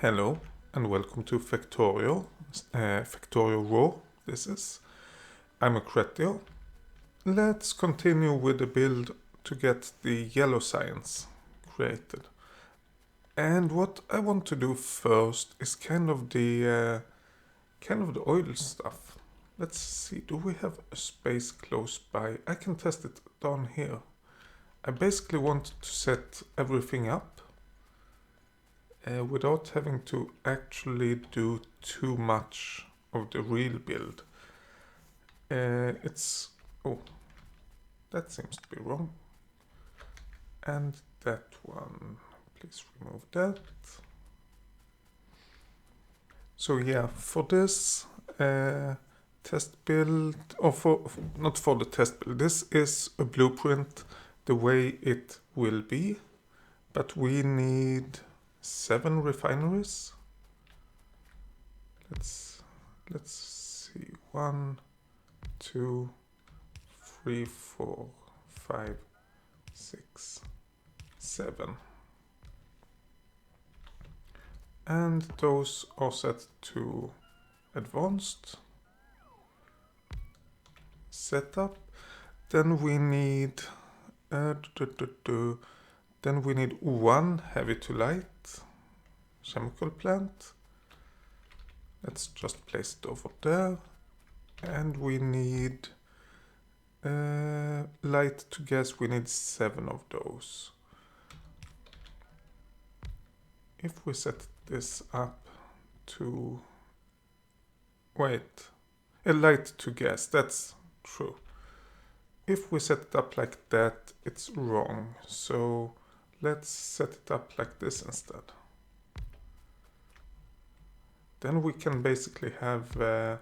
Hello and welcome to Factorio Raw. I'm a Cretio. Let's continue with the build to get the yellow science created. And what I want to do first is kind of the oil stuff. Let's see, do we have a space close by? I can test it down here. I basically want to set everything up without having to actually do too much of the real build. Oh, that seems to be wrong. And that one, please remove that. So yeah, for this test build, or not for the test build, this is a blueprint the way it will be, but we need 7 refineries. Let's see, 1, 2, 3, 4, 5, 6, 7. And those are set to advanced setup. Then we need one heavy to light chemical plant. Let's just place it over there. And we need light to gas. We need 7 of those. If we set this up to light to gas, that's true. If we set it up like that, it's wrong. So let's set it up like this instead. Then we can basically have the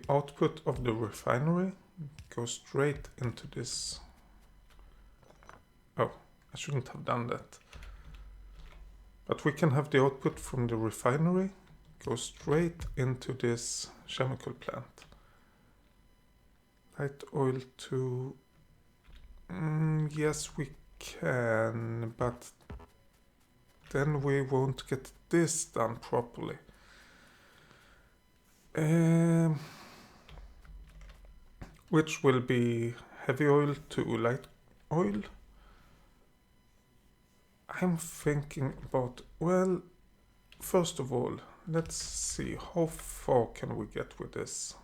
output of the refinery go straight into this. Oh, I shouldn't have done that. But we can have the output from the refinery go straight into this chemical plant. Light oil to... yes, we can, but then we won't get this done properly. Which will be heavy oil to light oil. I'm thinking about, well, first of all, let's see how far can we get with this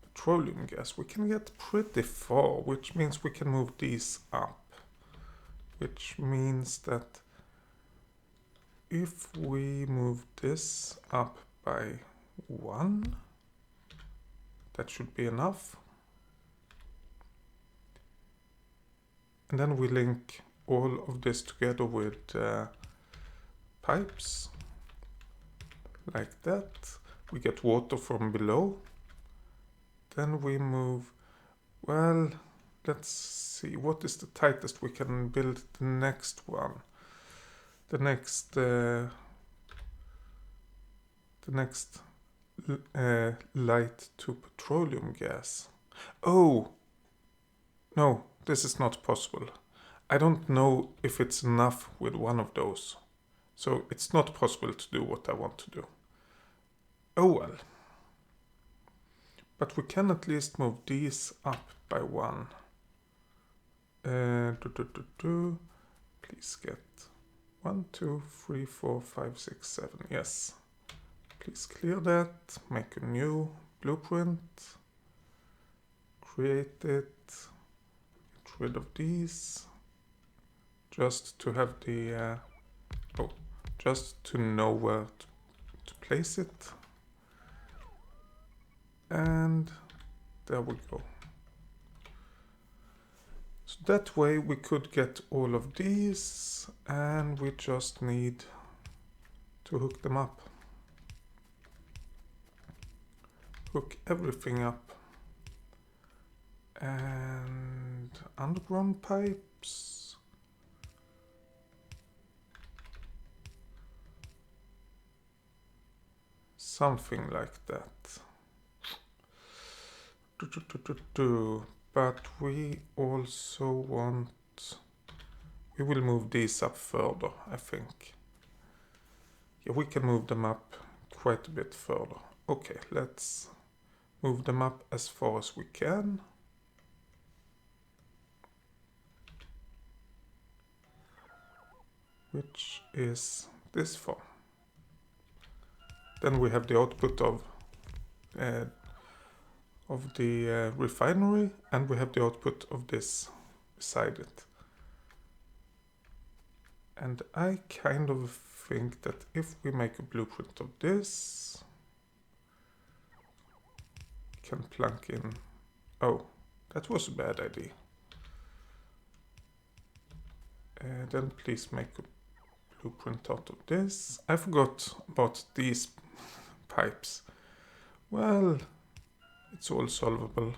petroleum gas. We can get pretty far, which means we can move these up. Which means that if we move this up by 1, that should be enough. And then we link all of this together with pipes like that. We get water from below. Then we move, well, let's see, what is the tightest we can build the next one? The next light to petroleum gas. Oh, no, this is not possible. I don't know if it's enough with one of those. So it's not possible to do what I want to do. Oh well. But we can at least move these up by 1. Please get 1, 2, 3, 4, 5, 6, 7. Yes. Please clear that. Make a new blueprint. Create it. Get rid of these. Just to have the... just to know where to place it. And there we go. So that way we could get all of these, and we just need to hook them up. Hook everything up. And underground pipes. Something like that. But we also want... we will move these up further, I think. Yeah, we can move them up quite a bit further. Okay, let's move them up as far as we can. Which is this far. Then we have the output of the refinery, and we have the output of this beside it. And I kind of think that if we make a blueprint of this, we can plunk in... Oh, that was a bad idea. Then please make a blueprint out of this. I forgot about these pipes. Well, it's all solvable.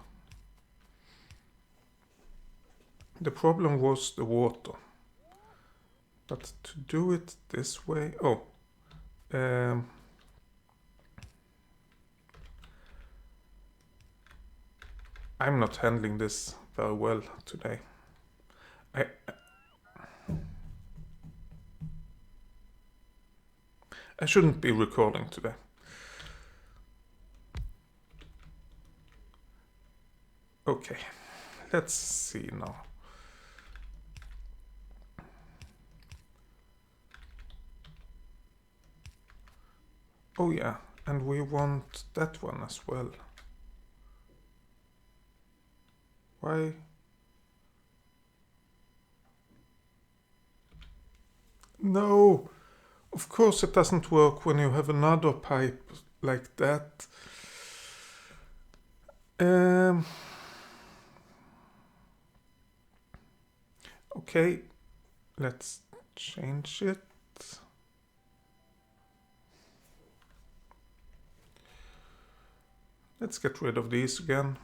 The problem was the water. But to do it this way... Oh. I'm not handling this very well today. I shouldn't be recording today. Okay, let's see now. Oh yeah, and we want that one as well. Why? No! Of course it doesn't work when you have another pipe like that. Okay, let's change it. Let's get rid of these again.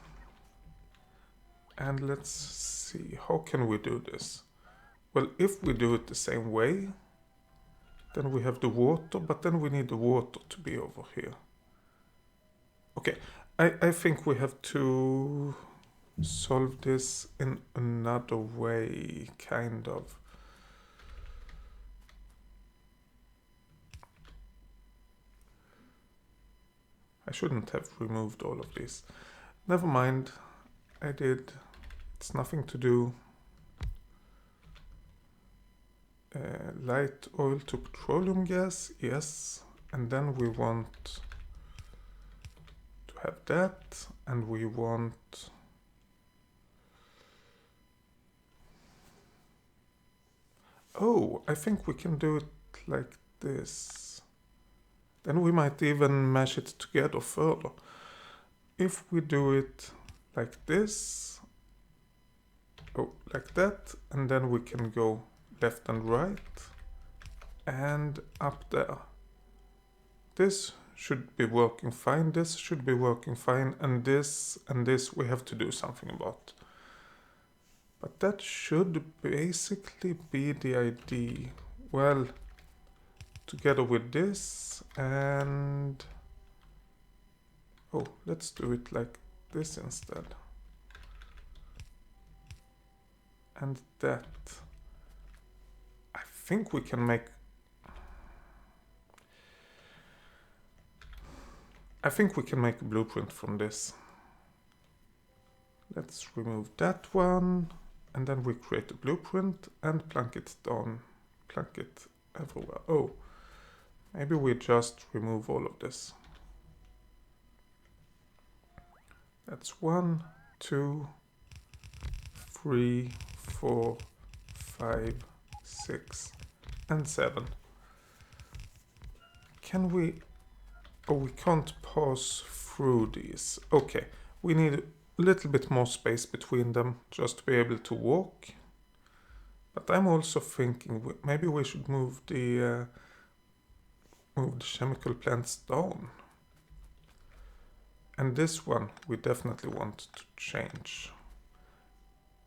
And let's see, how can we do this? Well, if we do it the same way, then we have the water, but then we need the water to be over here. Okay, I think we have to solve this in another way, kind of. I shouldn't have removed all of these. Never mind, I did. It's nothing to do. Light oil to petroleum gas, yes. And then we want to have that, and we want... Oh, I think we can do it like this. Then we might even mash it together further. If we do it like this, oh, like that, and then we can go left and right, and up there. This should be working fine, this should be working fine, and this we have to do something about. But that should basically be the idea. Well, together with this, and... Oh, let's do it like this instead. And that. I think we can make... I think we can make a blueprint from this. Let's remove that one, and then we create a blueprint and plunk it down, plunk it everywhere. Oh, maybe we just remove all of this. That's 1, 2, 3, 4, 5, 6, and 7. Can we... Oh, we can't pass through these. Okay, we need a little bit more space between them just to be able to walk. But I'm also thinking maybe we should move the chemical plants down. And this one we definitely want to change.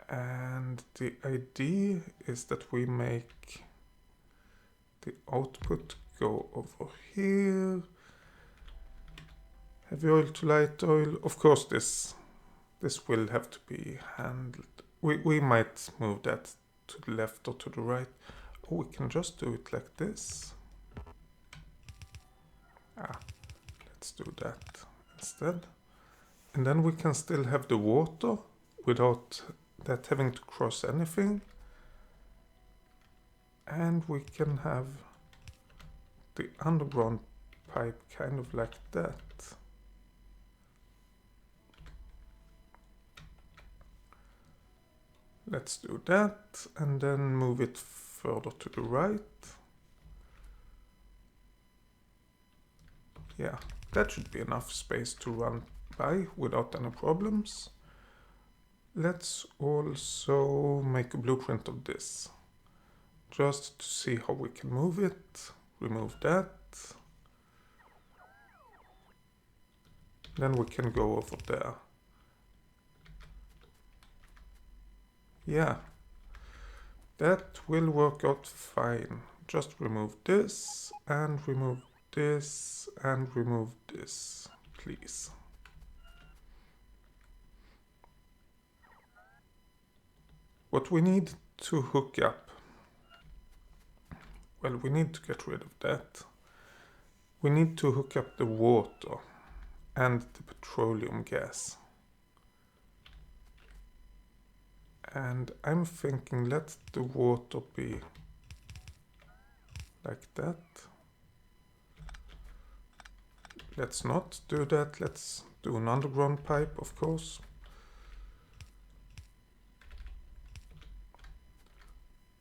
And the idea is that we make the output go over here. Heavy oil to light oil. Of course this will have to be handled. We might move that to the left or to the right. Or we can just do it like this. Let's do that instead. And then we can still have the water without that having to cross anything. And we can have the underground pipe kind of like that. Let's do that and then move it further to the right. Yeah, that should be enough space to run by without any problems. Let's also make a blueprint of this, just to see how we can move it. Remove that. Then we can go over there. Yeah, that will work out fine. Just remove this and remove this and remove this, please. What we need to hook up, well, we need to get rid of that. We need to hook up the water and the petroleum gas. And I'm thinking let the water be like that. Let's not do that. Let's do an underground pipe, of course.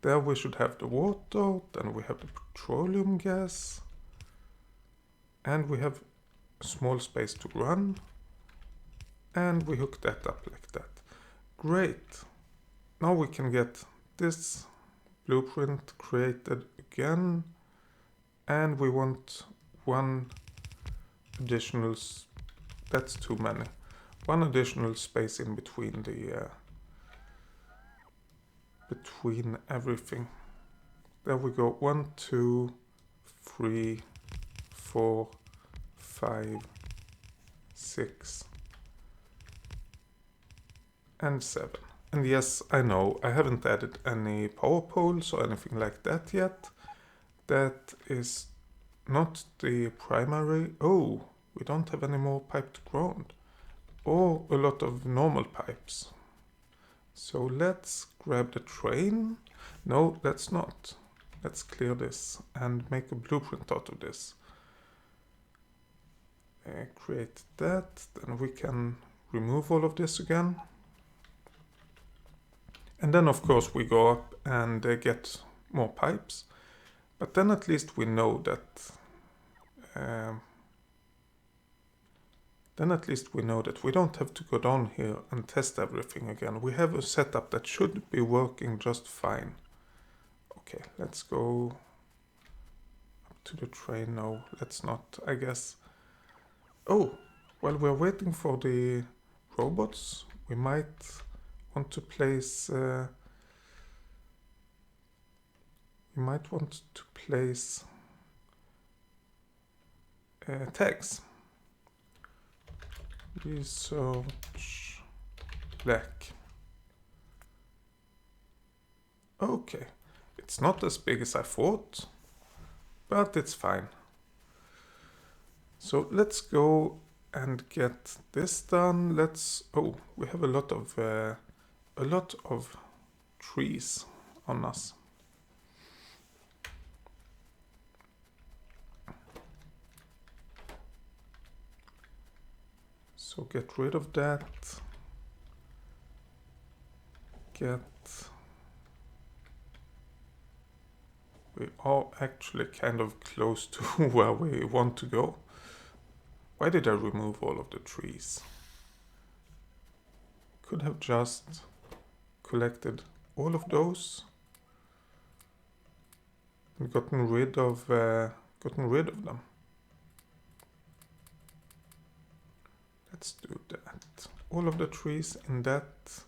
There we should have the water, then we have the petroleum gas, and we have a small space to run, and we hook that up like that. Great! Now we can get this blueprint created again, and we want one additional, that's too many, one additional space in between the between everything. There we go. 1, 2, 3, 4, 5, 6, and 7. And yes, I know I haven't added any power poles or anything like that yet. That is not the primary. Oh, we don't have any more pipe to ground, or a lot of normal pipes. So let's grab the train. No, let's not. Let's clear this and make a blueprint out of this. Create that, then we can remove all of this again. And then of course we go up and get more pipes. But then at least we know that we don't have to go down here and test everything again. We have a setup that should be working just fine. Okay, let's go up to the train. No, let's not, I guess. Oh, while we're waiting for the robots, we might want to place tags. Research black. Okay, it's not as big as I thought, but it's fine. So let's go and get this done. We have a lot of trees on us. So get rid of that. We are actually kind of close to where we want to go. Why did I remove all of the trees? Could have just collected all of those and gotten rid of them. Let's do that. All of the trees in that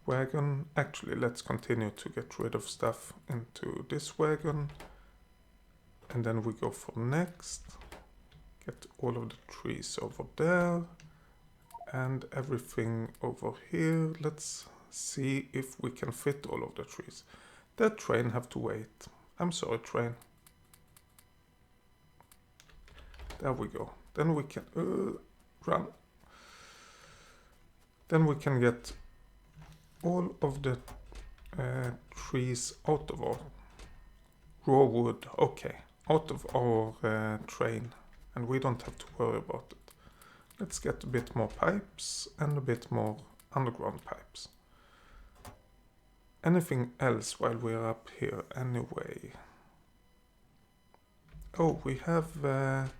wagon. Actually, let's continue to get rid of stuff into this wagon. And then we go for next. Get all of the trees over there. And everything over here. Let's see if we can fit all of the trees. That train have to wait. I'm sorry, train. There we go. Then we can run. Then we can get all of the trees out of our raw wood. Okay, out of our train, and we don't have to worry about it. Let's get a bit more pipes and a bit more underground pipes. Anything else while we're up here anyway? Oh, we have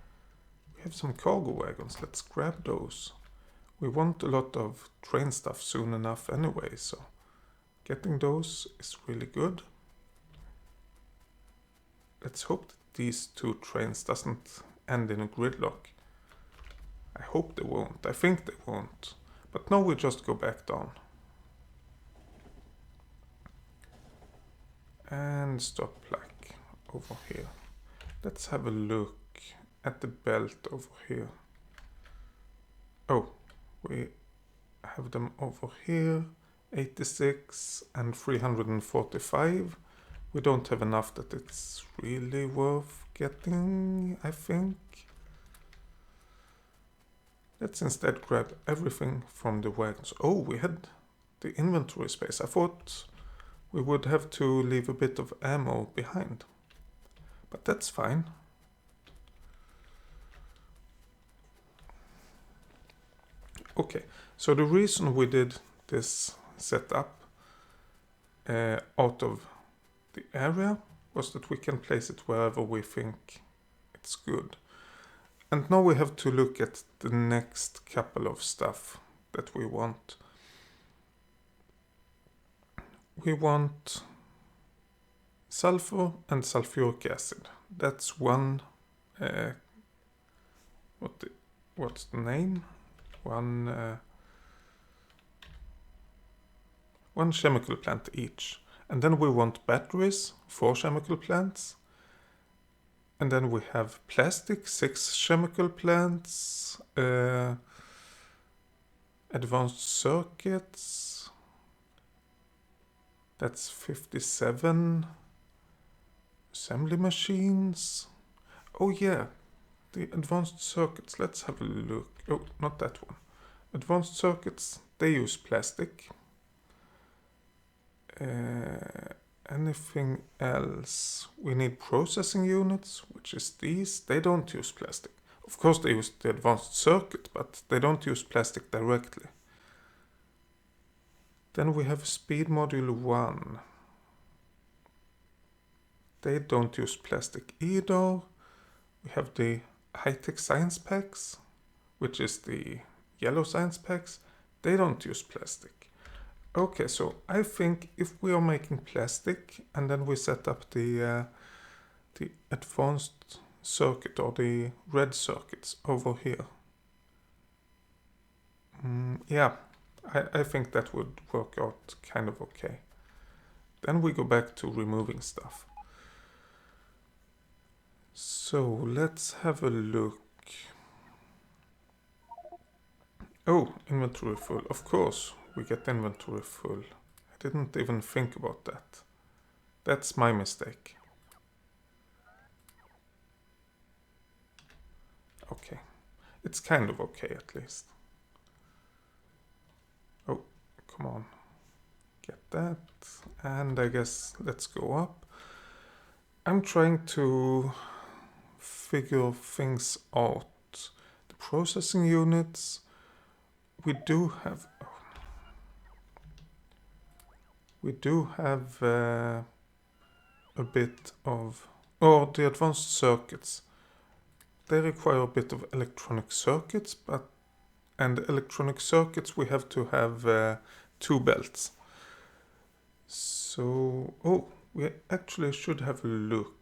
some cargo wagons. Let's grab those. We want a lot of train stuff soon enough anyway, so getting those is really good. Let's hope that these two trains doesn't end in a gridlock. I hope they won't. I think they won't. But now we just go back down. And stop plaque over here. Let's have a look at the belt over here. Oh, we have them over here. 86 and 345. We don't have enough that it's really worth getting, I think. Let's instead grab everything from the wagons. Oh, we had the inventory space. I thought we would have to leave a bit of ammo behind. But that's fine. Okay, so the reason we did this setup out of the area was that we can place it wherever we think it's good. And now we have to look at the next couple of stuff that we want. We want sulfur and sulfuric acid. That's one, what's the name? One chemical plant each. And then we want batteries, 4 chemical plants. And then we have plastic, 6 chemical plants. Advanced circuits. That's 57. Assembly machines. Oh yeah, the advanced circuits. Let's have a look. Oh, not that one. Advanced circuits, they use plastic. Anything else? We need processing units, which is these. They don't use plastic. Of course they use the advanced circuit, but they don't use plastic directly. Then we have speed module 1. They don't use plastic either. We have the high-tech science packs, which is the yellow science packs. They don't use plastic. Okay, so I think if we are making plastic and then we set up the advanced circuit or the red circuits over here. Yeah, I think that would work out kind of okay. Then we go back to removing stuff. So let's have a look. Oh, inventory full. Of course, we get inventory full. I didn't even think about that. That's my mistake. Okay. It's kind of okay at least. Oh, come on. Get that. And I guess let's go up. I'm trying to figure things out. The processing units, we do have a bit of, or the advanced circuits, they require a bit of electronic circuits, and electronic circuits we have to have 2 belts. So, oh, we actually should have a look.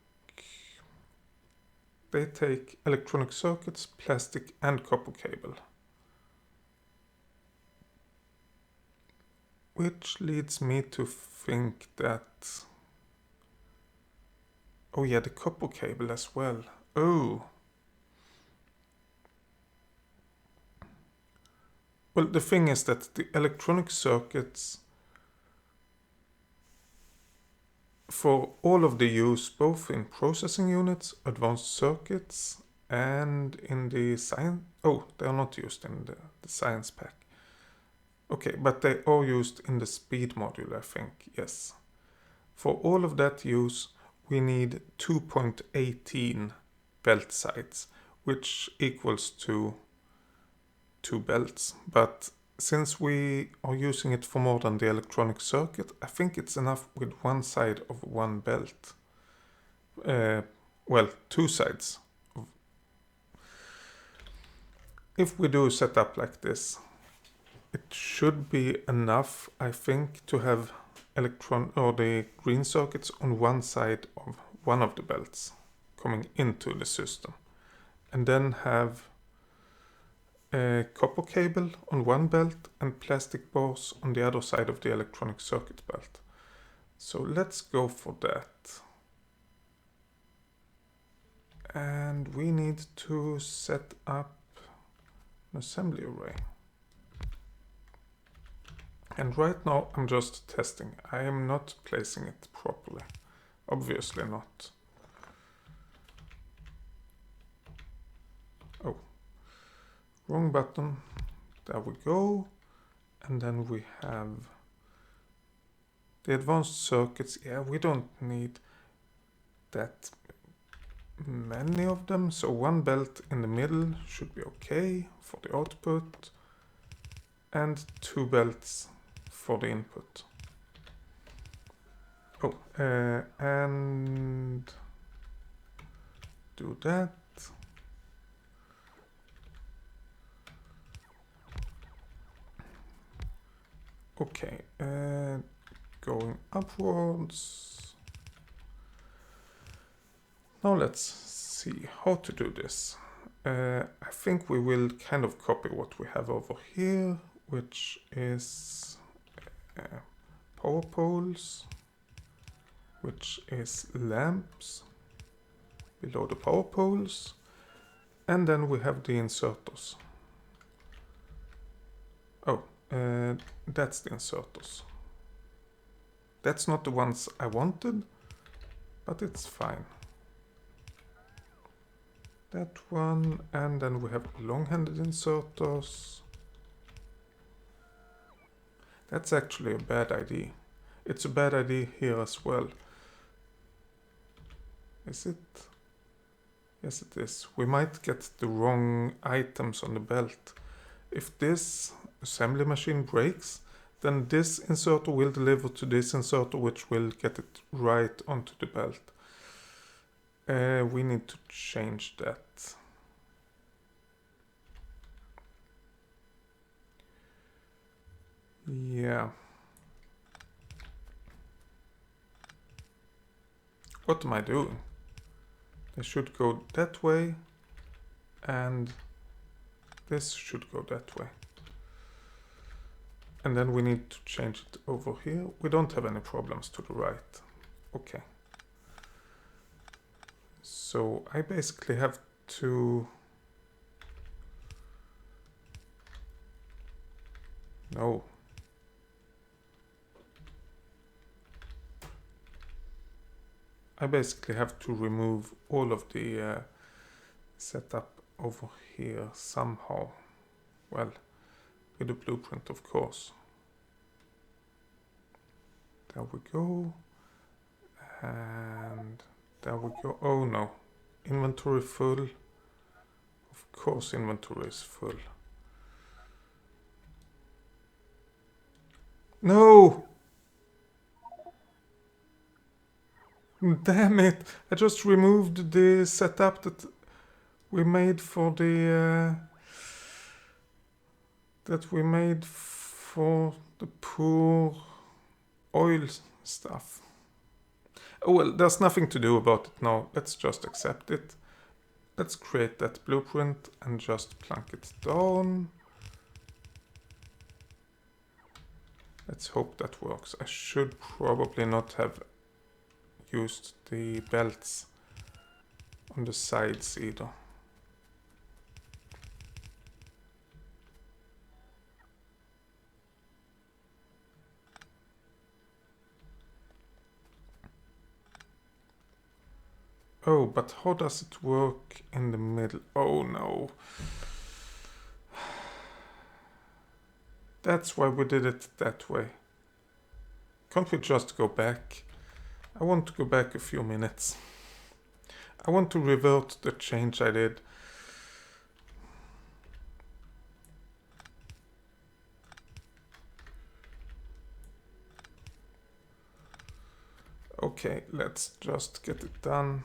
They take electronic circuits, plastic and copper cable. Which leads me to think that... Oh yeah, the copper cable as well. Oh. Well, the thing is that the electronic circuits, for all of the use, both in processing units, advanced circuits, and in the science... Oh, they are not used in the science pack. Okay, but they are used in the speed module, I think, yes. For all of that use, we need 2.18 belt sides, which equals to 2 belts. But since we are using it for more than the electronic circuit, I think it's enough with one side of one belt. Well, 2 sides. If we do a setup like this, it should be enough, I think, to have the green circuits on one side of one of the belts coming into the system, and then have a copper cable on one belt and plastic bars on the other side of the electronic circuit belt. So let's go for that. And we need to set up an assembly array. And right now I'm just testing. I am not placing it properly. Obviously not. Oh, wrong button. There we go. And then we have the advanced circuits. Yeah, we don't need that many of them. So one belt in the middle should be okay for the output. And 2 belts for the input. Oh, and do that. Okay, going upwards. Now let's see how to do this. I think we will kind of copy what we have over here, which is power poles, which is lamps below the power poles, and then we have the inserters. Oh, that's the inserters. That's not the ones I wanted, but it's fine. That one, and then we have long-handed inserters. That's actually a bad idea. It's a bad idea here as well. Is it? Yes, it is. We might get the wrong items on the belt. If this assembly machine breaks, then this inserter will deliver to this inserter, which will get it right onto the belt. We need to change that. Yeah. What am I doing? They should go that way, and this should go that way. And then we need to change it over here. We don't have any problems to the right. Okay. So I basically have to... No. I basically have to remove all of the setup over here somehow. Well, with a blueprint, of course. There we go. And there we go. Oh no. Inventory full. Of course inventory is full. No! Damn it! I just removed the setup that we made for the... poor oil stuff. Oh well, there's nothing to do about it now. Let's just accept it. Let's create that blueprint and just plunk it down. Let's hope that works. I should probably not have used the belts on the sides either. Oh, but how does it work in the middle? Oh no. That's why we did it that way. Can't we just go back? I want to go back a few minutes. I want to revert the change I did. Okay, let's just get it done.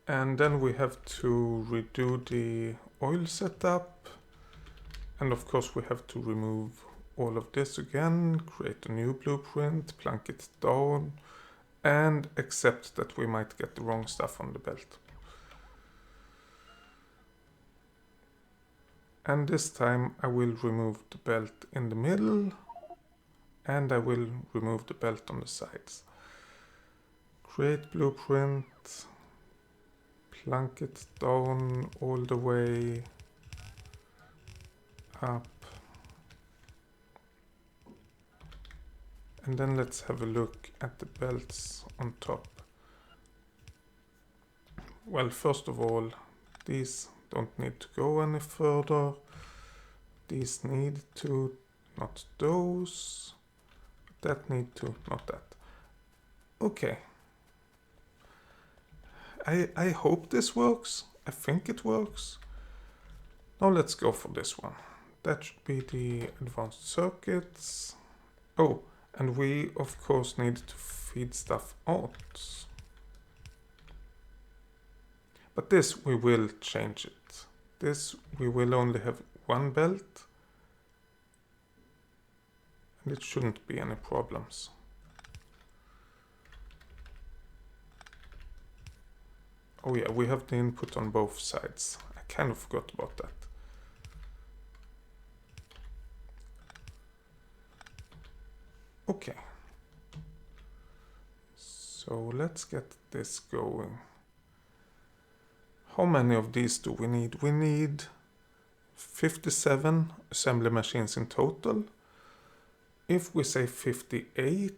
And then we have to redo the oil setup. And of course we have to remove all of this again, create a new blueprint, plunk it down, and accept that we might get the wrong stuff on the belt. And this time I will remove the belt in the middle, and I will remove the belt on the sides. Create blueprint, plunk it down all the way up. And then let's have a look at the belts on top. Well, first of all, these don't need to go any further. These need to, not those. That need to, not that. Okay. I hope this works. I think it works. Now let's go for this one. That should be the advanced circuits. Oh, and we of course need to feed stuff out. But this we will change it. This we will only have one belt. And it shouldn't be any problems. Oh yeah, we have the input on both sides. I kind of forgot about that. Okay. So let's get this going. How many of these do we need? We need 57 assembly machines in total. If we say 58,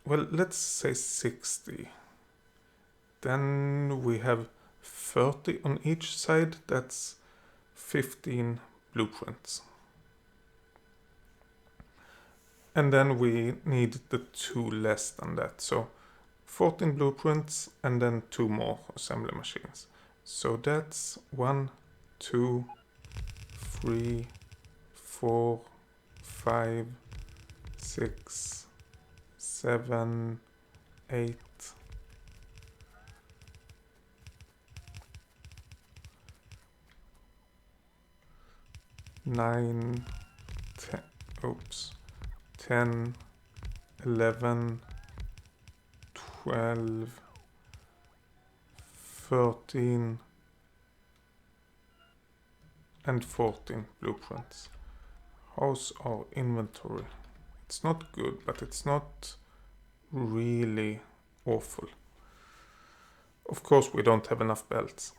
well, let's say 60. Then we have 30 on each side. That's 15 blueprints. And then we need the 2 less than that. So 14 blueprints and then 2 more assembly machines. So that's 1, 2, 3, 4, 5, 6, 7, 8, 9, 10, oops, 10, 11, 12, 13, and 14 blueprints. How's our inventory? It's not good, but it's not really awful. Of course we don't have enough belts.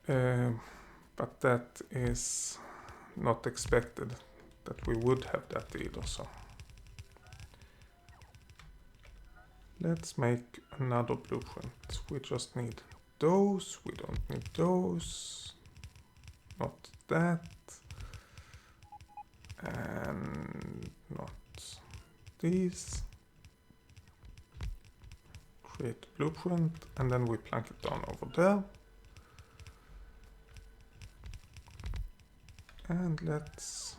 But that is not expected that we would have that either, so. Let's make another blueprint. We just need those, we don't need those. Not that. And not these. Create blueprint, and then we plunk it down over there. And let's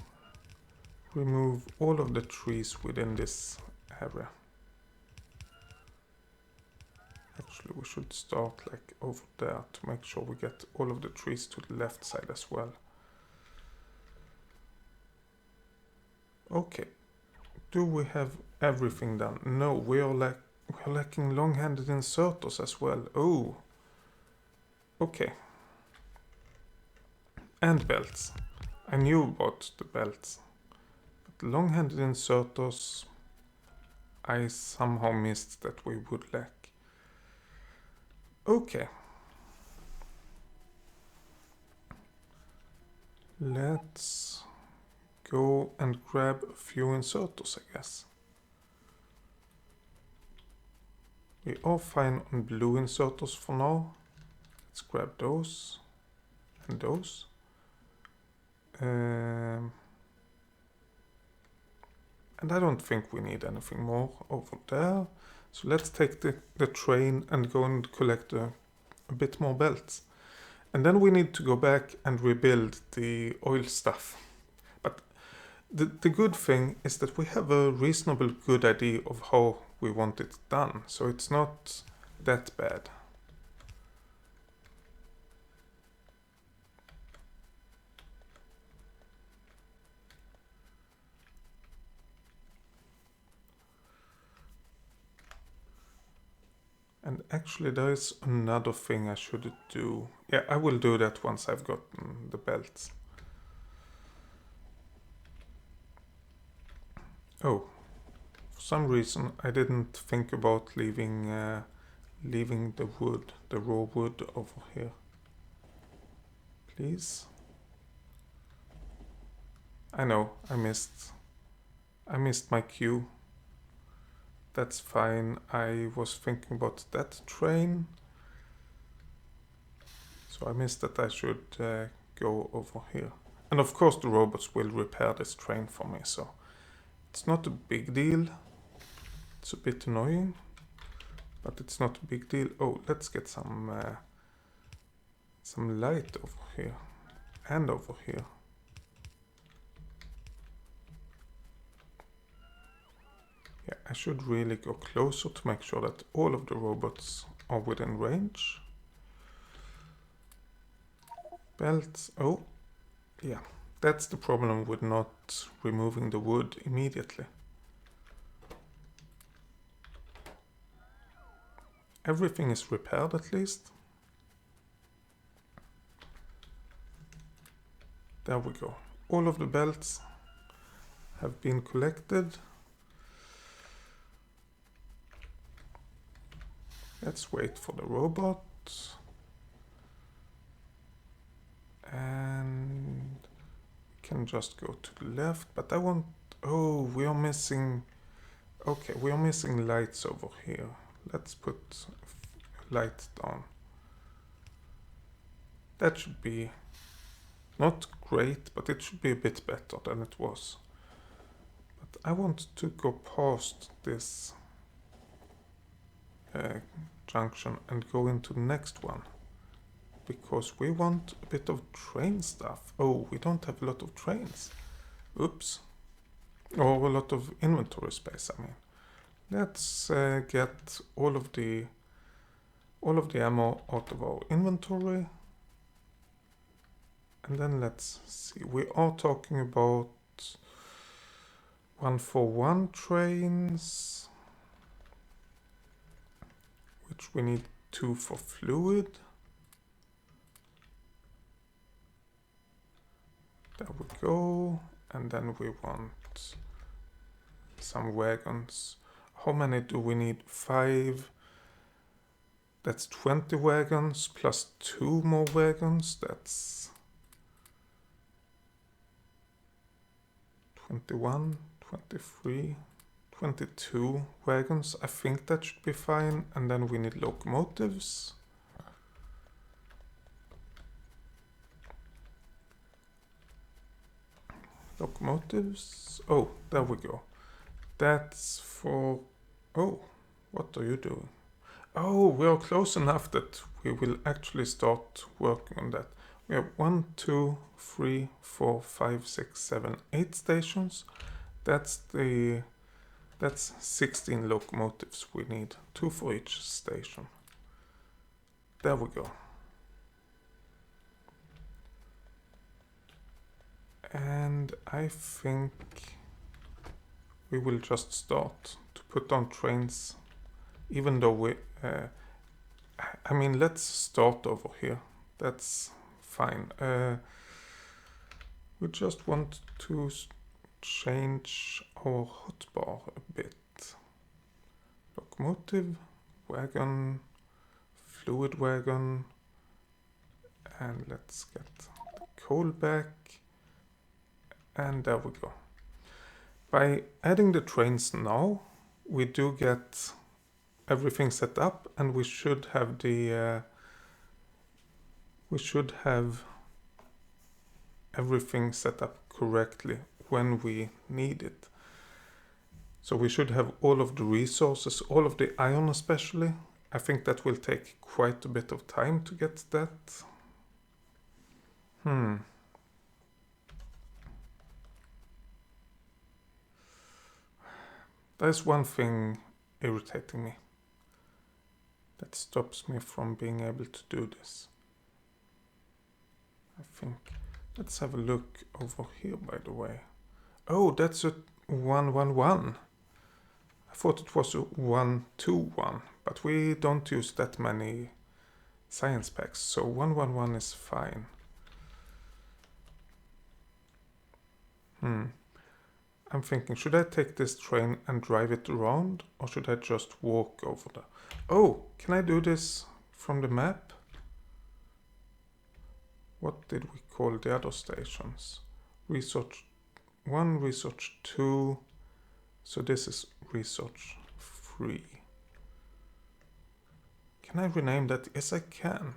remove all of the trees within this area. Actually, we should start like over there to make sure we get all of the trees to the left side as well. Okay, do we have everything done? No, we're lacking long-handed inserters as well. Oh, okay. And belts. I knew about the belts, but long-handed inserters, I somehow missed that we would lack. Okay. Let's go and grab a few inserters, I guess. We are fine on blue inserters for now. Let's grab those and those. And I don't think we need anything more over there. So let's take the train and go and collect a bit more belts. And then we need to go back and rebuild the oil stuff. But the good thing is that we have a reasonable good idea of how we want it done. So it's not that bad. And actually there is another thing I should do. Yeah, I will do that once I've gotten the belts. Oh, for some reason I didn't think about leaving the wood, the raw wood over here. Please. I know, I missed my cue. That's fine. I was thinking about that train. So I missed that I should go over here. And of course the robots will repair this train for me, so it's not a big deal. It's a bit annoying, but it's not a big deal. Oh, let's get some light over here and over here. Yeah, I should really go closer to make sure that all of the robots are within range. Belts. Oh, yeah. That's the problem with not removing the wood immediately. Everything is repaired at least. There we go. All of the belts have been collected. Let's wait for the robot. And we can just go to the left, but I want... Oh, we are missing... Okay, we are missing lights over here. Let's put light down. That should be not great, but it should be a bit better than it was. But I want to go past this junction and go into the next one, because we want a bit of train stuff. Oh, we don't have a lot of trains. Oops. Or a lot of inventory space, I mean. Let's get all of the ammo out of our inventory. And then let's see. We are talking about 141 trains, which we need 2 for fluid. There we go. And then we want some wagons. How many do we need? 5. That's 20 wagons plus 2 more wagons. That's 21, 23, 22 wagons. I think that should be fine. And then we need locomotives. Locomotives. Oh, there we go. That's for... Oh, what are you doing? Oh, we are close enough that we will actually start working on that. We have 1, 2, 3, 4, 5, 6, 7, 8 stations. That's 16 locomotives we need. 2 for each station. There we go. And I think we will just start to put on trains, even though we... I mean, let's start over here. That's fine. We just want to change our hotbar a bit. Locomotive, wagon, fluid wagon, and let's get the coal back. And there we go. By adding the trains now, we do get everything set up, and we should have the everything set up correctly when we need it. So we should have all of the resources, all of the iron especially. I think that will take quite a bit of time to get that. There's one thing irritating me that stops me from being able to do this. I think, let's have a look over here, by the way. Oh, that's a 111. I thought it was a 121, but we don't use that many science packs, so 111 is fine. I'm thinking, should I take this train and drive it around, or should I just walk over there? Oh, can I do this from the map? What did we call the other stations? Research 1, research 2. So this is research 3. Can I rename that? Yes, I can.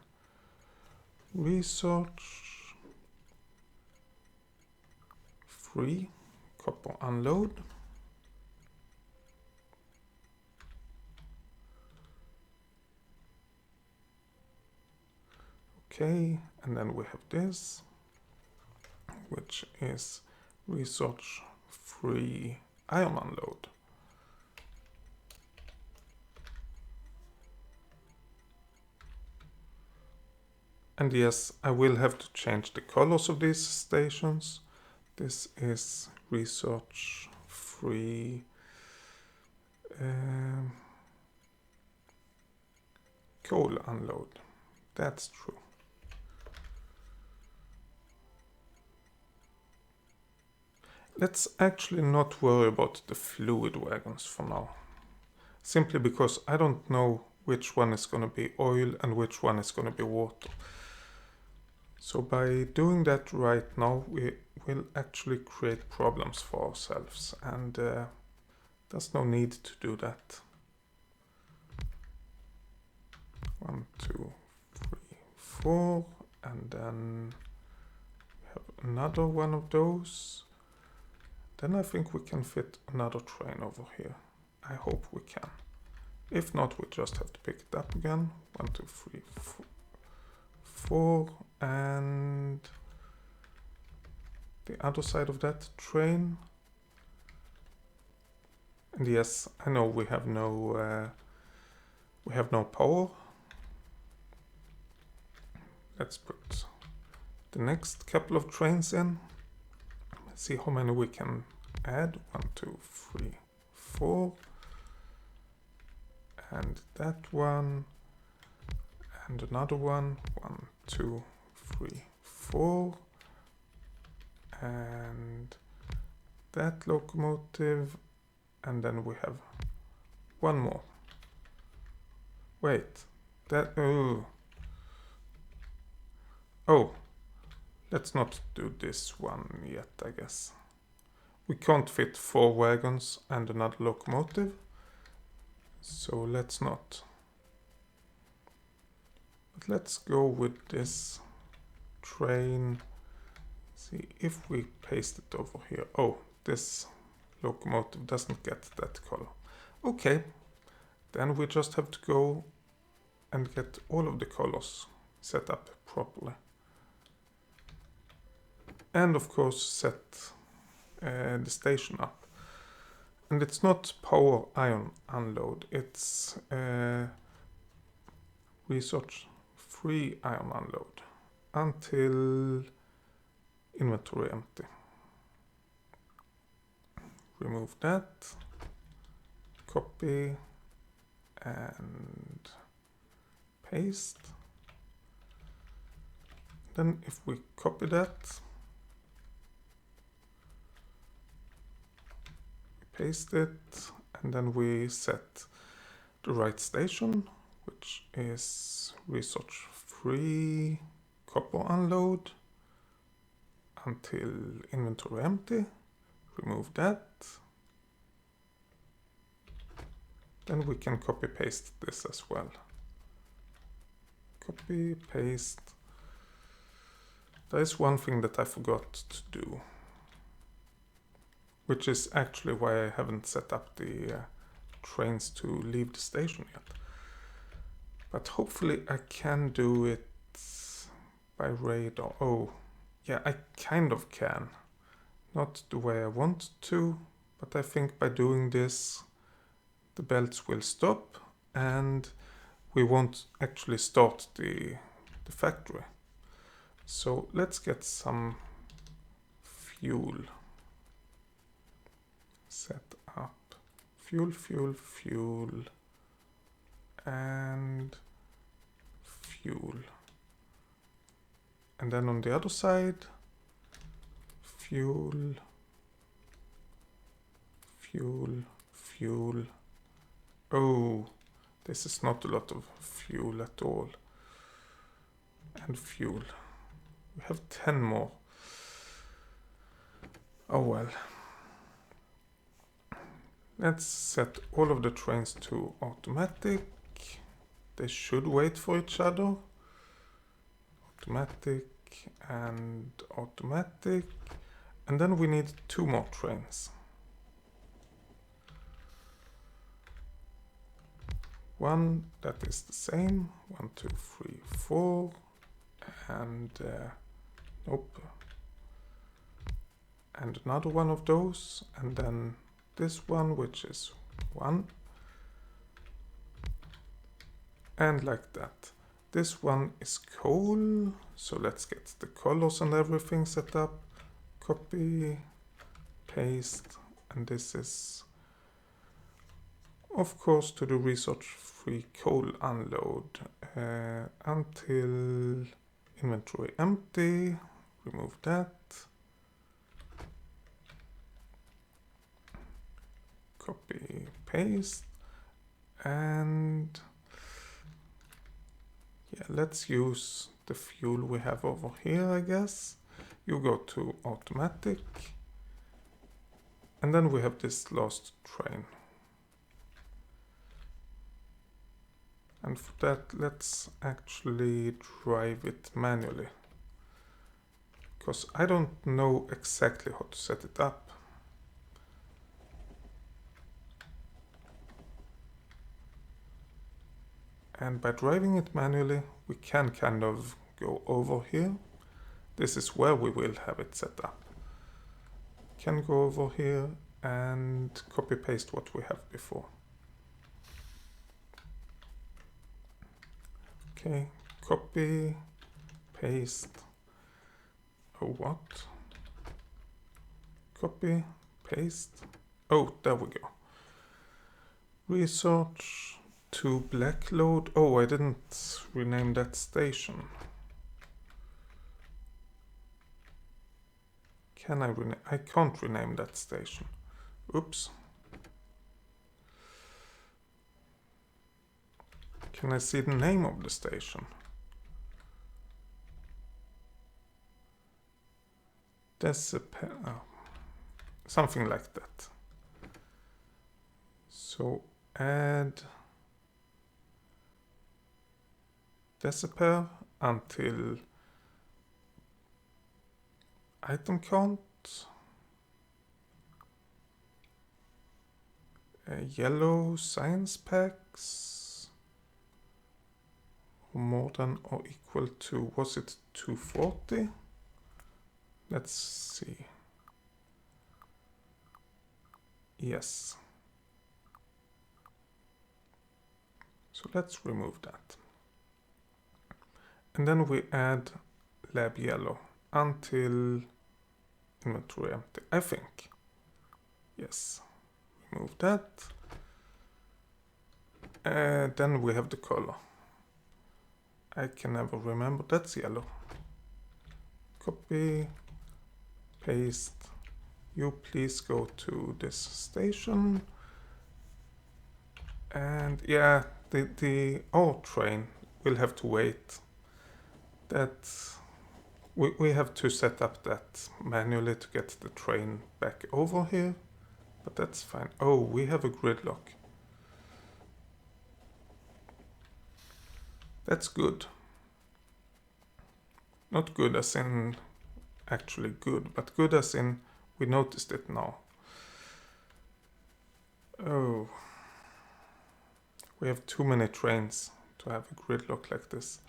Research 3. Copper unload. Okay, and then we have this, which is research 3 iron unload. And yes, I will have to change the colors of these stations. This is research 3 coal unload. That's true. Let's actually not worry about the fluid wagons for now. Simply because I don't know which one is going to be oil and which one is going to be water. So by doing that right now, we will actually create problems for ourselves, and there's no need to do that. 1, 2, 3, 4, and then we have another one of those. Then I think we can fit another train over here. I hope we can. If not, we just have to pick it up again. 1, 2, 3, 4, and the other side of that train. And yes, I know we have no power. Let's put the next couple of trains in. Let's see how many we can add. 1, 2, 3, 4. And that one. And another one. 1, 2, 3, 4. And that locomotive. And then we have one more. Wait. That... Oh. Let's not do this one yet, I guess. We can't fit 4 wagons and another locomotive. So let's not. But let's go with this train. See if we paste it over here. Oh, this locomotive doesn't get that color. Okay, then we just have to go and get all of the colors set up properly. And of course set the station up. And it's not power iron unload, it's research 3 iron unload until inventory empty. Remove that, copy and paste. Then if we copy that, paste it, and then we set the right station, which is research 3 copper unload until inventory empty. Remove that. Then we can copy paste this as well. Copy, paste. There is one thing that I forgot to do, which is actually why I haven't set up the trains to leave the station yet. But hopefully I can do it by radar. Oh, yeah, I kind of can. Not the way I want to, but I think by doing this, the belts will stop and we won't actually start the factory. So let's get some fuel set up. Fuel, fuel, fuel, and fuel. And then on the other side, fuel, fuel, fuel. Oh, this is not a lot of fuel at all. And fuel. We have 10 more. Oh well. Let's set all of the trains to automatic. They should wait for each other. Automatic and automatic. And then we need 2 more trains. 1 that is the same. 1, 2, 3, 4. And nope. And another one of those. And then this one, which is 1. And like that. This one is coal. So let's get the colors and everything set up. Copy, paste, and this is of course to the research-free coal unload until inventory empty. Remove that. Copy, paste, and yeah, let's use the fuel we have over here, I guess. You go to automatic, and then we have this last train. And for that, let's actually drive it manually, because I don't know exactly how to set it up. And by driving it manually, we can kind of go over here. This is where we will have it set up. Can go over here and copy paste what we have before. Okay, copy, paste. Oh, what? Copy, paste. Oh, there we go. Research to black load. Oh, I didn't rename that station. Can I rename? I can't rename that station. Oops. Can I see the name of the station? Oh, something like that. So add decibel until item count, yellow science packs, more than or equal to, was it 240? Let's see. Yes. So let's remove that. And then we add lab yellow until inventory empty, I think. Yes. Remove that. Then we have the color. I can never remember. That's yellow. Copy, paste. You please go to this station. And yeah, the old train will have to wait. That we have to set up that manually to get the train back over here, but that's fine. Oh, we have a gridlock. That's good. Not good as in actually good, but good as in we noticed it now. Oh. We have too many trains to have a gridlock like this.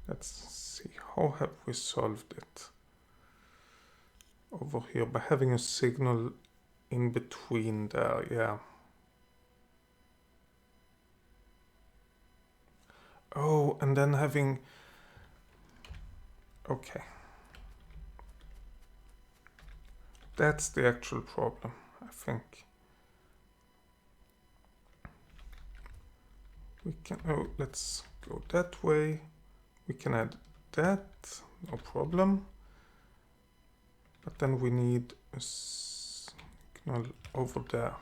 Let's see, how have we solved it? Over here, by having a signal in between there, yeah. Oh, and then having... Okay. That's the actual problem, I think. We can... Oh, let's go that way. We can add that, no problem. But then we need a signal over there.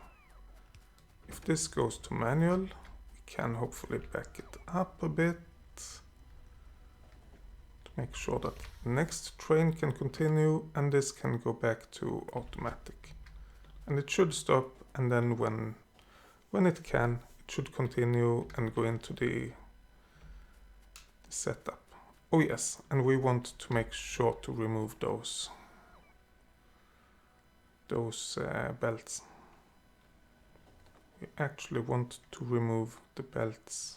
If this goes to manual, we can hopefully back it up a bit. To make sure that the next train can continue and this can go back to automatic. And it should stop, and then when it can, it should continue and go into the setup. Oh yes, and we want to make sure to remove those belts. We actually want to remove the belts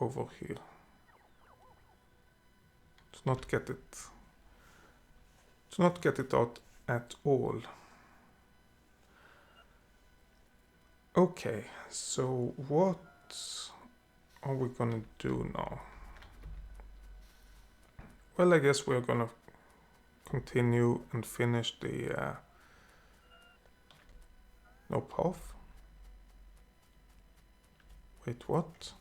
over here. To not get it out at all. Okay, so what are we gonna do now? Well, I guess we're gonna continue and finish the no path. Wait, what?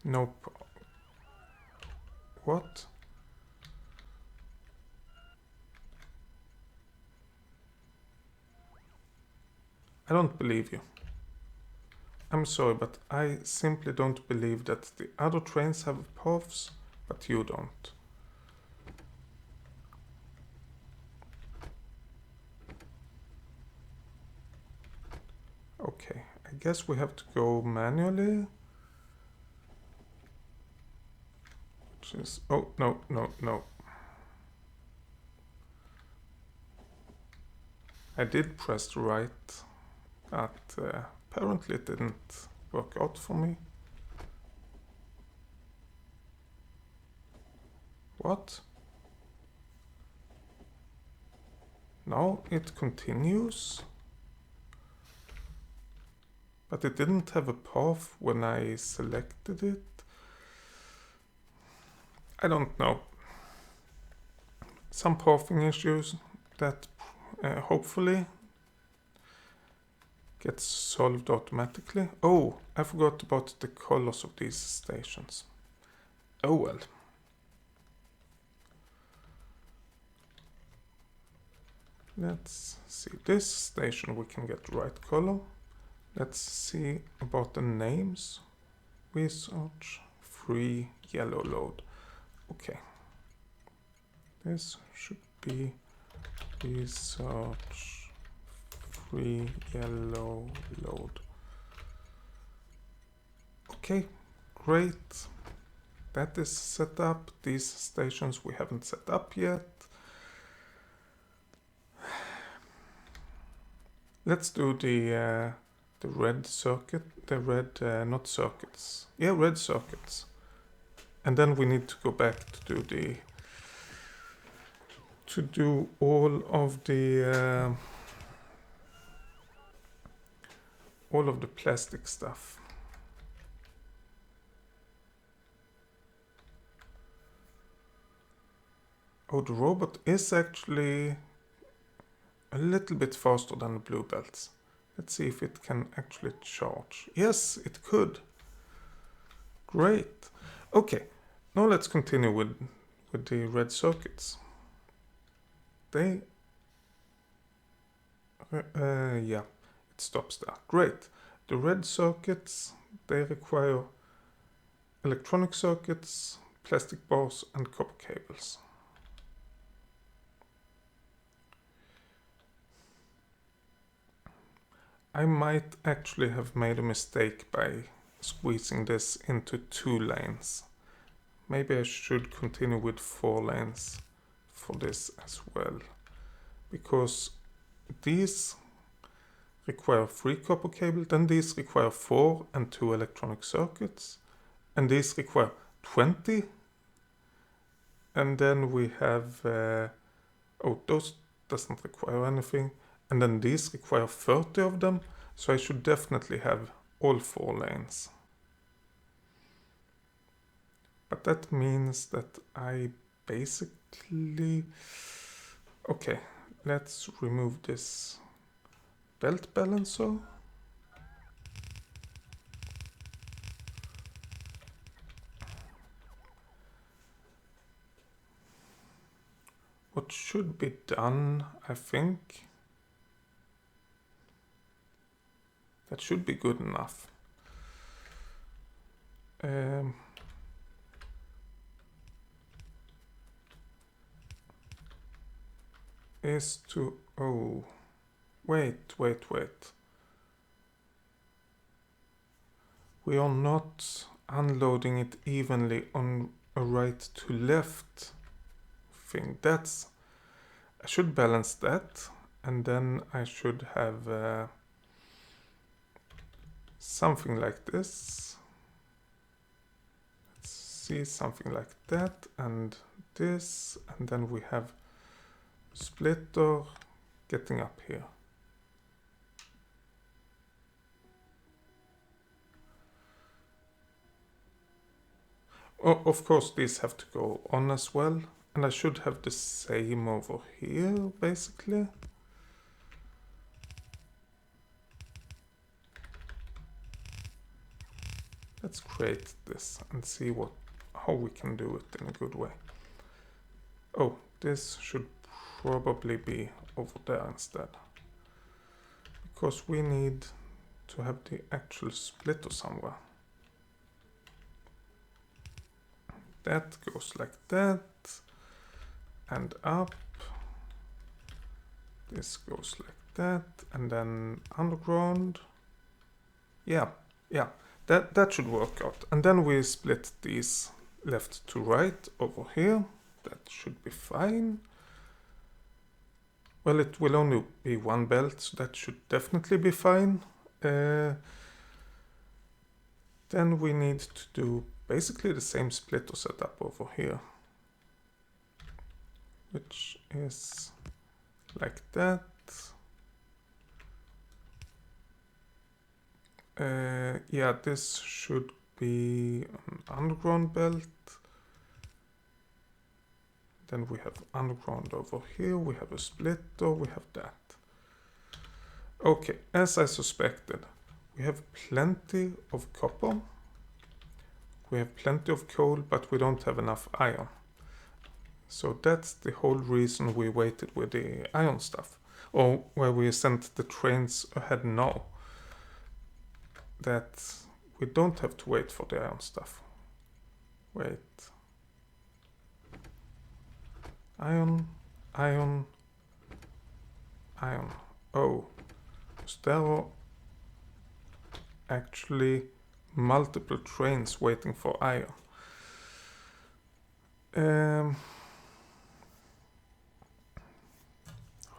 No. What? I don't believe you. I'm sorry, but I simply don't believe that the other trains have paths, but you don't. Okay, I guess we have to go manually. Which is... Oh, no, no, no. I did press the right, but apparently it didn't work out for me. What? Now it continues. But it didn't have a path when I selected it. I don't know. Some pathing issues that hopefully gets solved automatically. Oh, I forgot about the colors of these stations. Oh well. Let's see, this station we can get the right color. Let's see about the names. Research, free, yellow load. Okay. This should be research, free, yellow load. Okay, great. That is set up. These stations we haven't set up yet. Let's do the red circuit, the red, not circuits. Yeah, red circuits. And then we need to go back to do all of the plastic stuff. Oh, the robot is actually a little bit faster than the blue belts. Let's see if it can actually charge. Yes, it could. Great. Okay, now let's continue with the red circuits. They... yeah, it stops there. Great. The red circuits, they require electronic circuits, plastic bars and copper cables. I might actually have made a mistake by squeezing this into 2 lanes. Maybe I should continue with 4 lanes for this as well, because these require 3 copper cable, then these require 4 and 2 electronic circuits, and these require 20, and then we have those doesn't require anything, and then these require 30 of them, so I should definitely have all 4 lanes. But that means that I basically... Okay, let's remove this belt balancer. What should be done, I think, that should be good enough. Is to... Oh, wait. We are not unloading it evenly on a right to left thing. That's... I should balance that, and then I should have something like this. Let's see, something like that, and this, and then we have splitter getting up here. Oh, of course these have to go on as well, and I should have the same over here basically. Let's create this and see how we can do it in a good way. Oh, this should probably be over there instead, because we need to have the actual splitter somewhere. That goes like that, and up. This goes like that, and then underground. Yeah, that should work out. And then we split these left to right over here. That should be fine. Well, it will only be 1 belt, so that should definitely be fine. Then we need to do basically the same splitter setup over here, which is like that. Yeah, this should be an underground belt. Then we have underground over here, we have a splitter, we have that. Okay, as I suspected, we have plenty of copper. We have plenty of coal, but we don't have enough iron. So that's the whole reason we waited with the iron stuff. Or where we sent the trains ahead now. That we don't have to wait for the iron stuff. Wait. Iron. Oh, so there are actually multiple trains waiting for iron.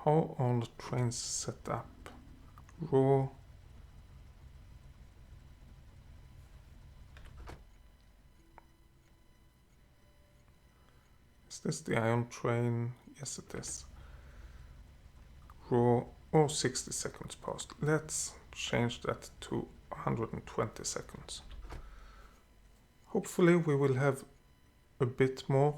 How are the trains set up? Raw. Is this the iron train? Yes, it is. Raw or 60 seconds past. Let's change that to 120 seconds. Hopefully we will have a bit more.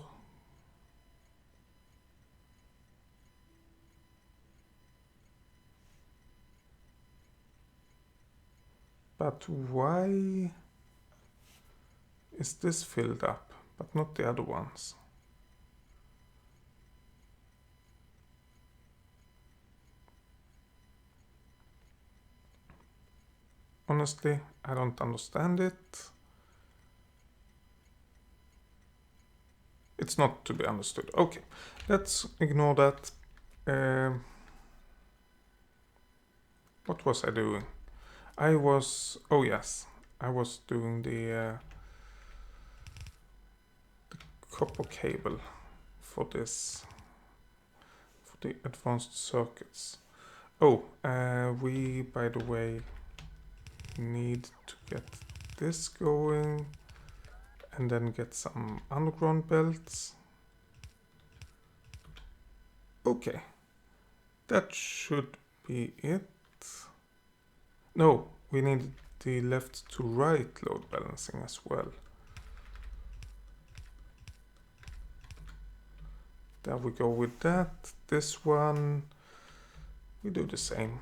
But why is this filled up, but not the other ones? Honestly, I don't understand it. It's not to be understood. Okay, let's ignore that. What was I doing? I was... Oh yes, I was doing the copper cable for this, for the advanced circuits. Oh, we, by the way, need to get this going and then get some underground belts. Okay, that should be it. No, we need the left to right load balancing as well. There we go with that. This one, we do the same.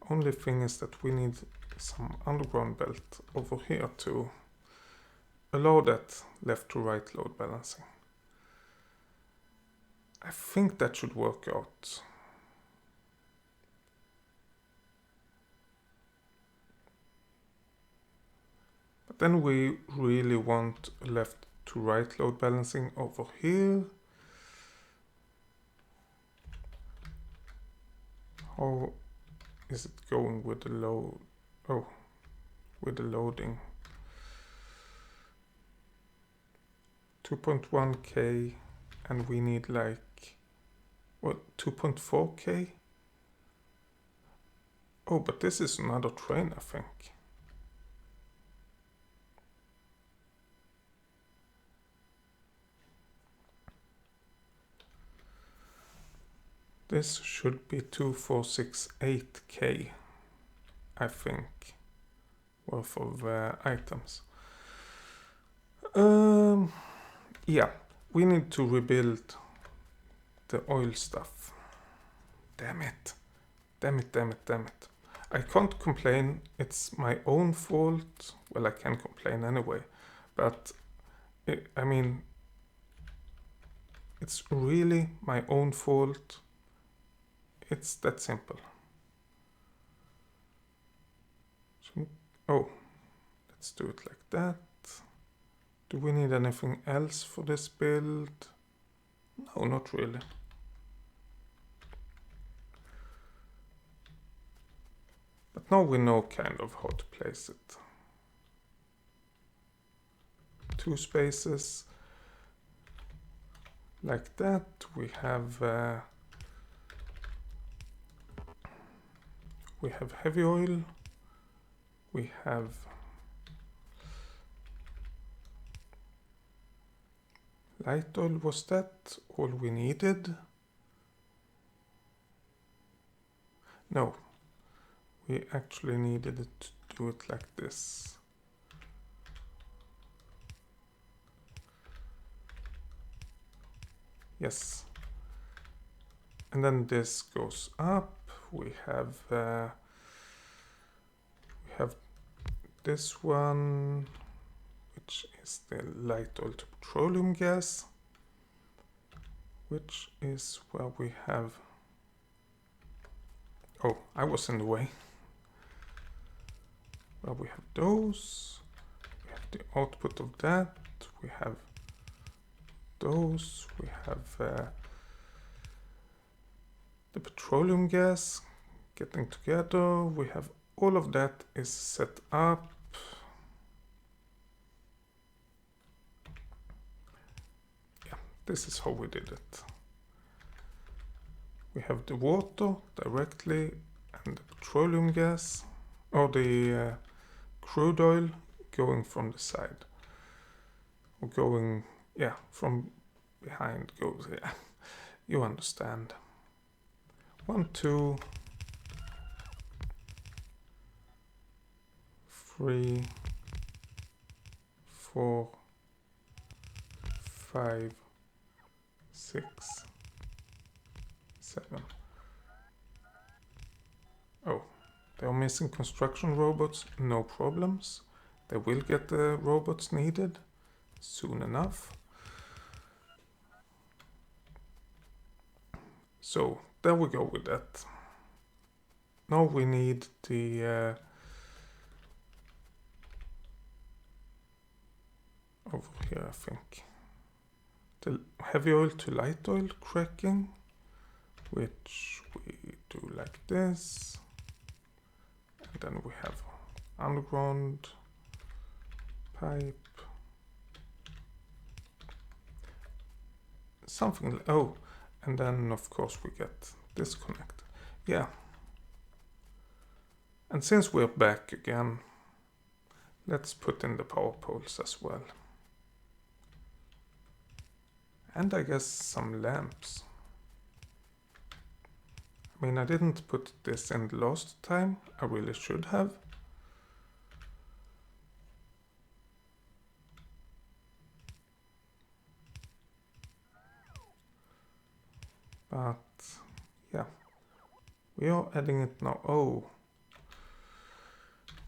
Only thing is that we need some underground belt over here to allow that left to right load balancing. I think that should work out. But then we really want left to right load balancing over here. How is it going with the load? Oh, with the loading. 2.1k and we need like, what, 2.4k? Oh, but this is another train, I think. This should be 2468k, I think, worth of items. Yeah, we need to rebuild the oil stuff. Damn it. Damn it, damn it, damn it. I can't complain, it's my own fault. Well, I can complain anyway, but I mean, it's really my own fault. It's that simple. So, oh, let's do it like that. Do we need anything else for this build? No, not really. But now we know kind of how to place it. 2 spaces. Like that. We have heavy oil. We have light oil. Was that all we needed? No. We actually needed to do it like this. Yes. And then this goes up. We have this one, which is the light oil to petroleum gas, which is where we have... Oh, I was in the way. Well, we have those. We have the output of that. We have those. We have the petroleum gas getting together. We have all of that is set up. Yeah, this is how we did it. We have the water directly and the petroleum gas, or the crude oil going from the side. Or going, yeah, from behind goes, yeah, you understand. 1, 2, 3, 4, 5, 6, 7. Oh, they are missing construction robots, no problems. They will get the robots needed soon enough. So, there we go with that. Now we need the over here, I think. the heavy oil to light oil cracking, which we do like this. And then we have underground pipe. Something like, oh, and then of course we get this connector. Yeah. And since we're back again, let's put in the power poles as well. And I guess some lamps. I mean, I didn't put this in last time. I really should have. But yeah, we are adding it now. Oh,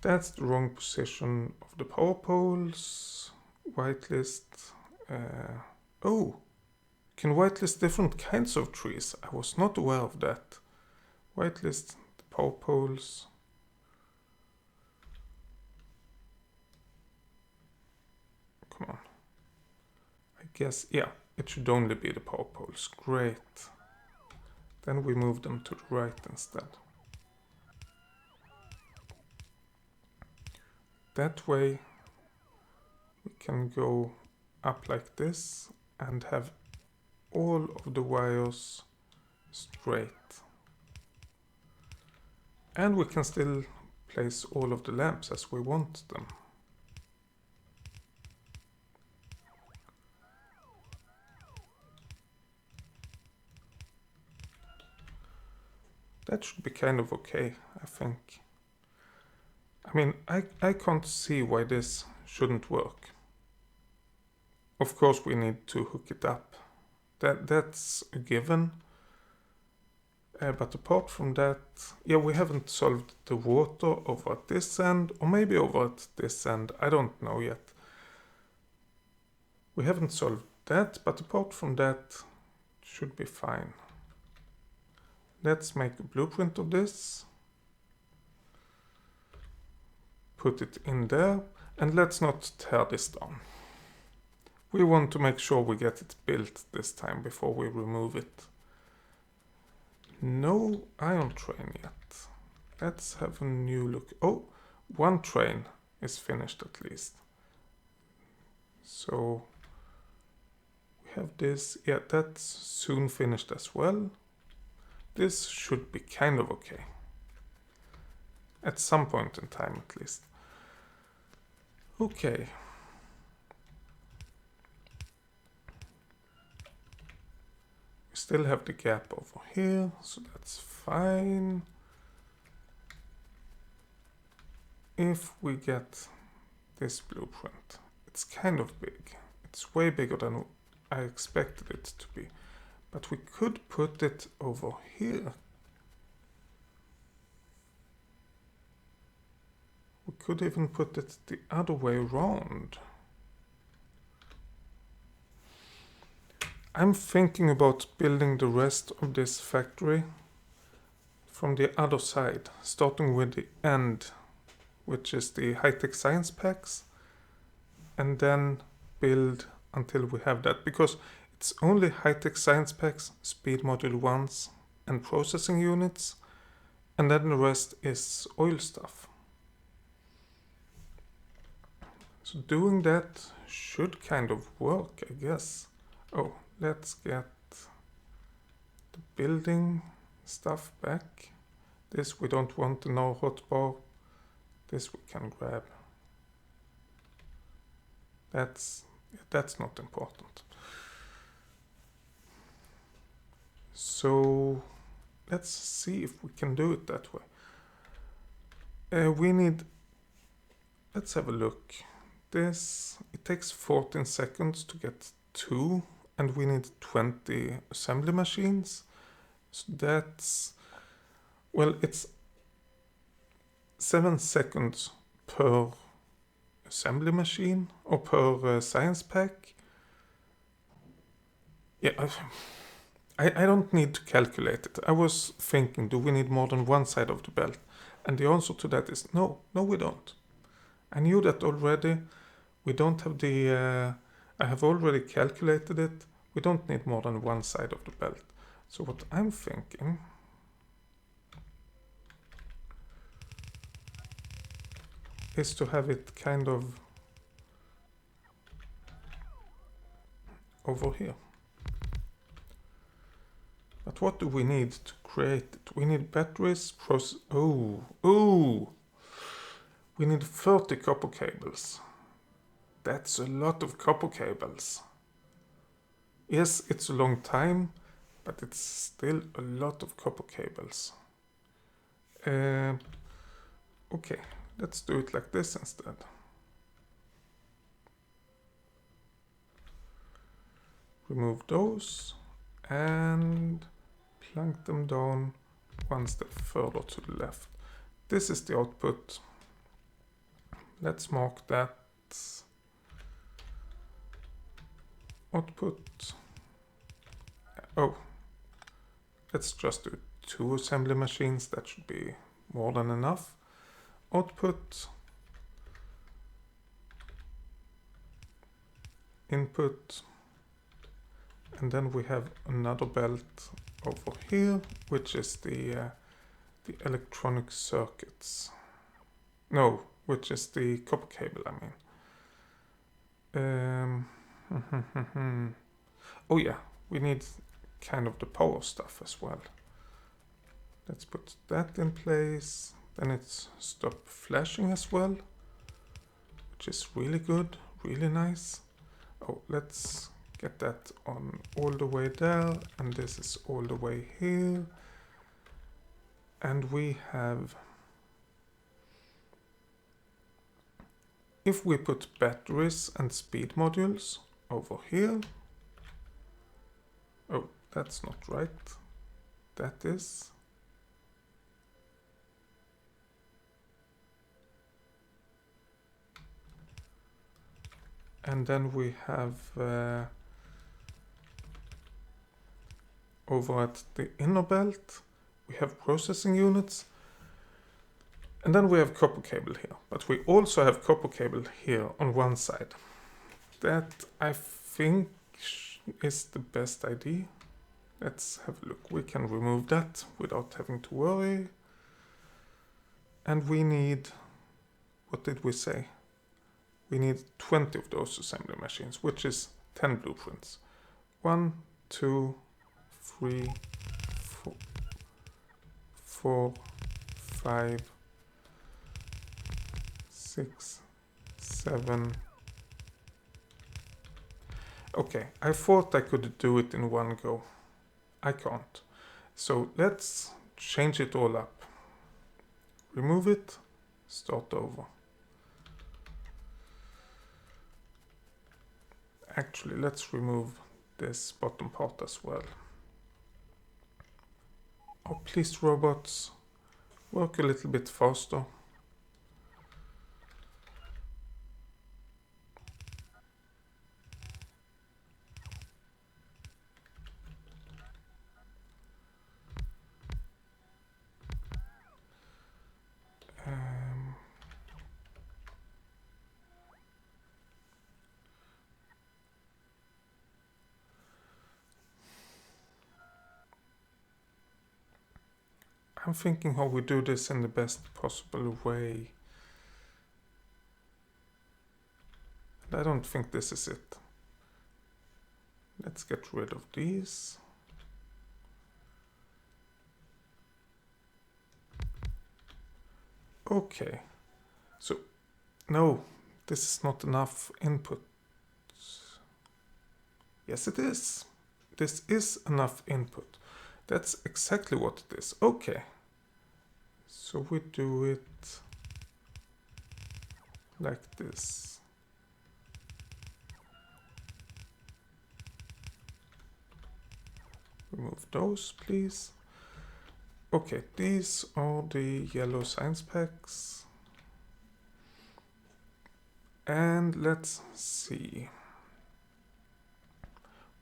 that's the wrong position of the power poles. Whitelist. Oh, can whitelist different kinds of trees. I was not aware of that. Whitelist the power poles. Come on. I guess, yeah, it should only be the power poles. Great. Then we move them to the right instead. That way we can go up like this and have all of the wires straight. And we can still place all of the lamps as we want them. That should be kind of okay, I think. I mean, I can't see why this shouldn't work. Of course we need to hook it up. That's a given. But apart from that, yeah, we haven't solved the water over at this end, or maybe over at this end, I don't know yet. We haven't solved that, but apart from that, it should be fine. Let's make a blueprint of this. Put it in there, and let's not tear this down. We want to make sure we get it built this time before we remove it. No iron train yet. Let's have a new look. Oh, one train is finished at least. So we have this. Yeah, that's soon finished as well. This should be kind of okay. At some point in time at least. Okay. We still have the gap over here, so that's fine. If we get this blueprint, it's kind of big. It's way bigger than I expected it to be. But we could put it over here. We could even put it the other way around. I'm thinking about building the rest of this factory from the other side, starting with the end, which is the high-tech science packs, and then build until we have that, because it's only high-tech science packs, speed module 1s, and processing units, and then the rest is oil stuff. So doing that should kind of work, I guess. Oh, let's get the building stuff back. This we don't want in our hotbar. This we can grab. That's not important. So let's see if we can do it that way. Let's have a look. It takes 14 seconds to get 2, and we need 20 assembly machines. So that's, well, it's 7 seconds per assembly machine, or per science pack. Yeah, I don't need to calculate it. I was thinking, do we need more than one side of the belt? And the answer to that is no, we don't. I knew that already. We don't have the, I have already calculated it, We don't need more than one side of the belt. So what I'm thinking is to have it kind of over here. But what do we need to create it? We need batteries, we need 30 copper cables. That's a lot of copper cables. Yes, it's a long time, but it's still a lot of copper cables. Okay, let's do it like this instead. Remove those and plunk them down one step further to the left. This is the output. Let's mark that output. Oh, let's just do 2 assembly machines. That should be more than enough. Output, input, and then we have another belt over here, which is the electronic circuits. No, which is the copper cable, I mean. Oh yeah, we need kind of the power stuff as well. Let's put that in place. Then it's stop flashing as well, which is really good, really nice. Oh, let's get that on all the way there, and this is all the way here. And we have, if we put batteries and speed modules over here. Oh, that's not right. That is. And then we have over at the inner belt, we have processing units. And then we have copper cable here. But we also have copper cable here on one side. That I think is the best idea. Let's have a look. We can remove that without having to worry. And we need, what did we say? We need 20 of those assembly machines, which is 10 blueprints. 1, 2, 3, 4, 5, 6, 7. Okay, I thought I could do it in one go. I can't. So let's change it all up. Remove it, start over. Actually, let's remove this bottom part as well. Oh, please, robots, work a little bit faster. I'm thinking how we do this in the best possible way. And I don't think this is it. Let's get rid of these. Okay. So, no, this is not enough input. Yes, it is. This is enough input. That's exactly what it is. Okay. So we do it like this. Remove those, please. Okay, these are the yellow science packs. And let's see.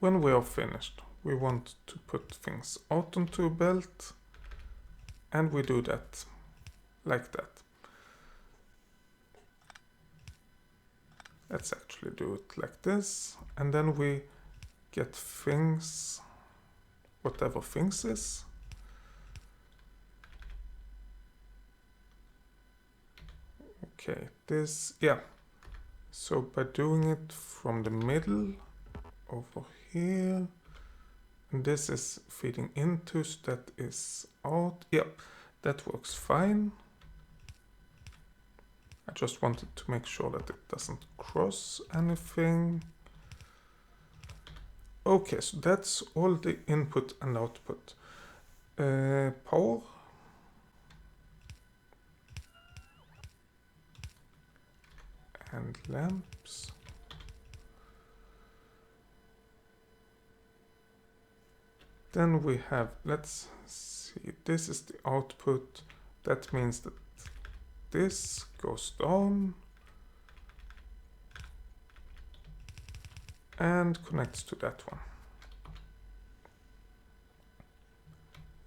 When we are finished, we want to put things out onto a belt, and we do that like that. Let's actually do it like this, and then we get things, whatever things is. Okay, this, yeah. So by doing it from the middle over here, and this is feeding into, so that is out. Yep, that works fine. I just wanted to make sure that it doesn't cross anything. Okay, so that's all the input and output. Power. And lamps. Then we have, let's see, this is the output. That means that this goes down and connects to that one.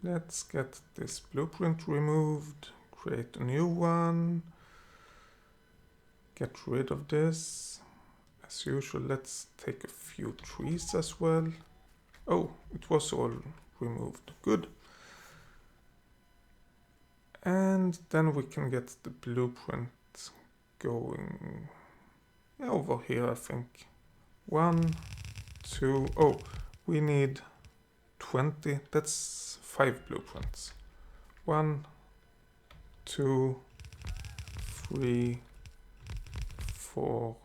Let's get this blueprint removed, create a new one, get rid of this. As usual, let's take a few trees as well. Oh, it was all removed. Good. And then we can get the blueprint going over here, I think. 1, 2, oh, we need 20. That's 5 blueprints. 1, 2, 3, 4,